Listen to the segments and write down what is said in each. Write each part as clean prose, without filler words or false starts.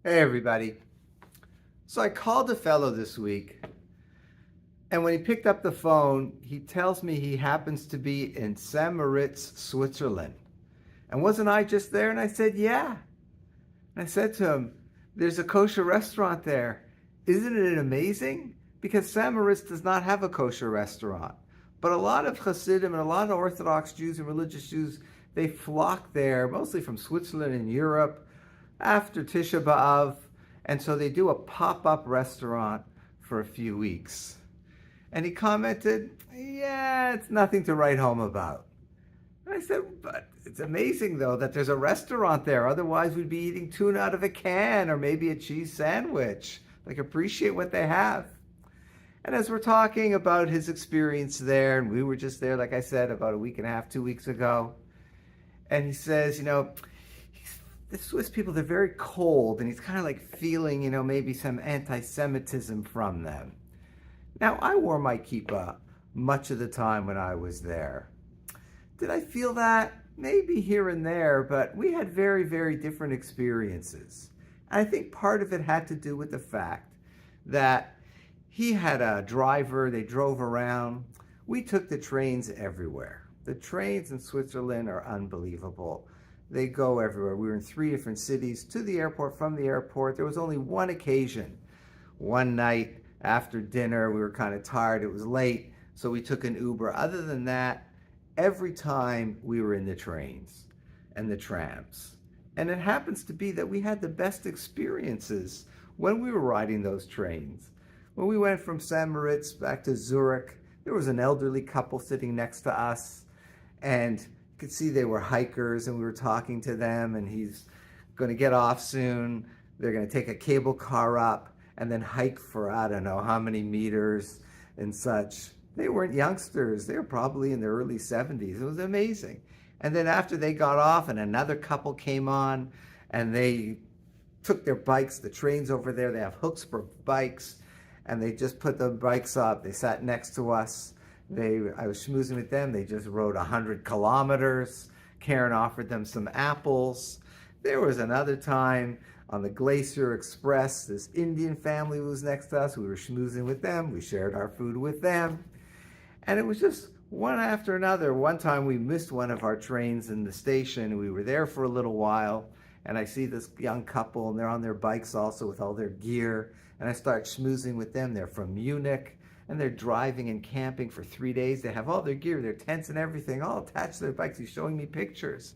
Hey everybody. So I called a fellow this week, and when he picked up the phone, he tells me he happens to be in St. Moritz, Switzerland. And wasn't I just there? And I said, yeah. And I said to him, there's a kosher restaurant there. Isn't it amazing? Because St. Moritz does not have a kosher restaurant. But a lot of Hasidim and a lot of Orthodox Jews and religious Jews, they flock there, mostly from Switzerland and Europe, after Tisha B'Av. And so they do a pop-up restaurant for a few weeks. And he commented, yeah, it's nothing to write home about. And I said, but it's amazing, though, that there's a restaurant there. Otherwise, we'd be eating tuna out of a can or maybe a cheese sandwich. Like, appreciate what they have. And as we're talking about his experience there, and we were just there, like I said, about a week and a half, 2 weeks ago, and he says, the Swiss people, they're very cold, and he's kind of like feeling, maybe some anti-Semitism from them. Now, I wore my kippah much of the time when I was there. Did I feel that? Maybe here and there, but we had very, very different experiences. And I think part of it had to do with the fact that he had a driver, they drove around. We took the trains everywhere. The trains in Switzerland are unbelievable. They go everywhere. We were in 3 different cities, to the airport, from the airport. There was only one occasion. One night after dinner, we were kind of tired. It was late, so we took an Uber. Other than that, every time we were in the trains and the trams. And it happens to be that we had the best experiences when we were riding those trains. When we went from St. Moritz back to Zurich, there was an elderly couple sitting next to us, and you could see they were hikers, and we were talking to them, and he's going to get off soon. They're going to take a cable car up and then hike for I don't know how many meters and such. They weren't youngsters. They were probably in their early 70s. It was amazing. And then after they got off and another couple came on and they took their bikes, the trains over there, they have hooks for bikes, and they just put the bikes up. They sat next to us. I was schmoozing with them. They just rode 100 kilometers. Karen offered them some apples. There was another time on the Glacier Express, this Indian family was next to us. We were schmoozing with them. We shared our food with them. And it was just one after another. One time we missed one of our trains in the station. We were there for a little while, and I see this young couple, and they're on their bikes also with all their gear. And I start schmoozing with them. They're from Munich, and they're driving and camping for 3 days. They have all their gear, their tents and everything, all attached to their bikes. He's showing me pictures.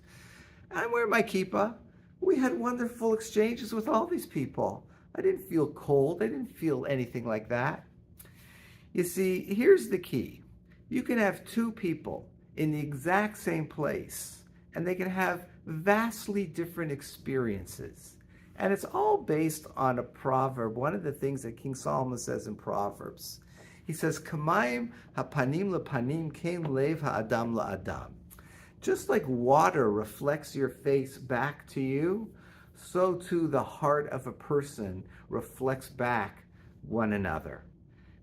And I'm wearing my kippah. We had wonderful exchanges with all these people. I didn't feel cold. I didn't feel anything like that. You see, here's the key. You can have 2 people in the exact same place, and they can have vastly different experiences. And it's all based on a proverb, one of the things that King Solomon says in Proverbs. He says, Kamayim hapanim lepanim kein lev ha'adam la'adam. Just like water reflects your face back to you, so too the heart of a person reflects back one another.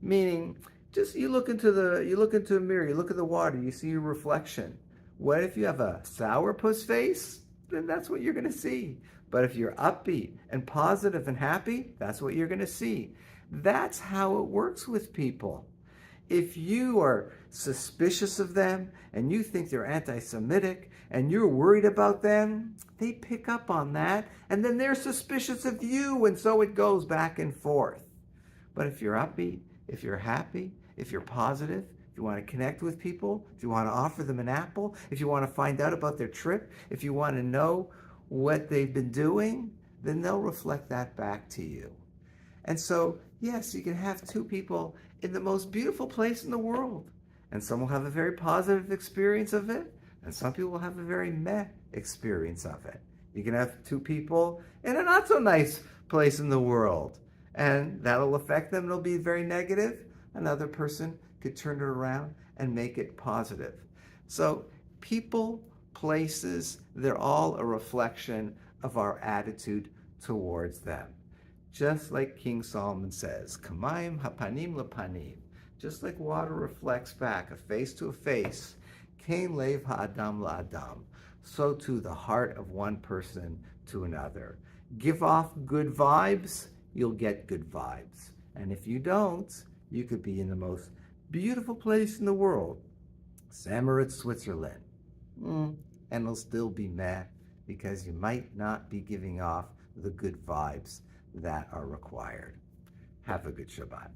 Meaning, just you look into a mirror, you look at the water, you see your reflection. What if you have a sourpuss face? Then that's what you're going to see. But if you're upbeat and positive and happy, that's what you're going to see. That's how it works with people. If you are suspicious of them and you think they're anti-Semitic and you're worried about them, they pick up on that, and then they're suspicious of you, and so it goes back and forth. But if you're upbeat, if you're happy, if you're positive, if you want to connect with people, if you want to offer them an apple, if you want to find out about their trip, if you want to know what they've been doing, then they'll reflect that back to you. And so, yes, you can have 2 people in the most beautiful place in the world, and some will have a very positive experience of it, and some people will have a very meh experience of it. You can have 2 people in a not so nice place in the world, and that'll affect them. It'll be very negative. Another person could turn it around and make it positive. So people, places, they're all a reflection of our attitude towards them. Just like King Solomon says, Kamayim hapanim lepanim. Just like water reflects back, a face to a face, Kain lev ha'adam la'adam. So too the heart of one person to another. give off good vibes, you'll get good vibes. And if you don't, you could be in the most beautiful place in the world, St. Moritz, Switzerland, and it'll still be meh because you might not be giving off the good vibes that are required. Have a good Shabbat.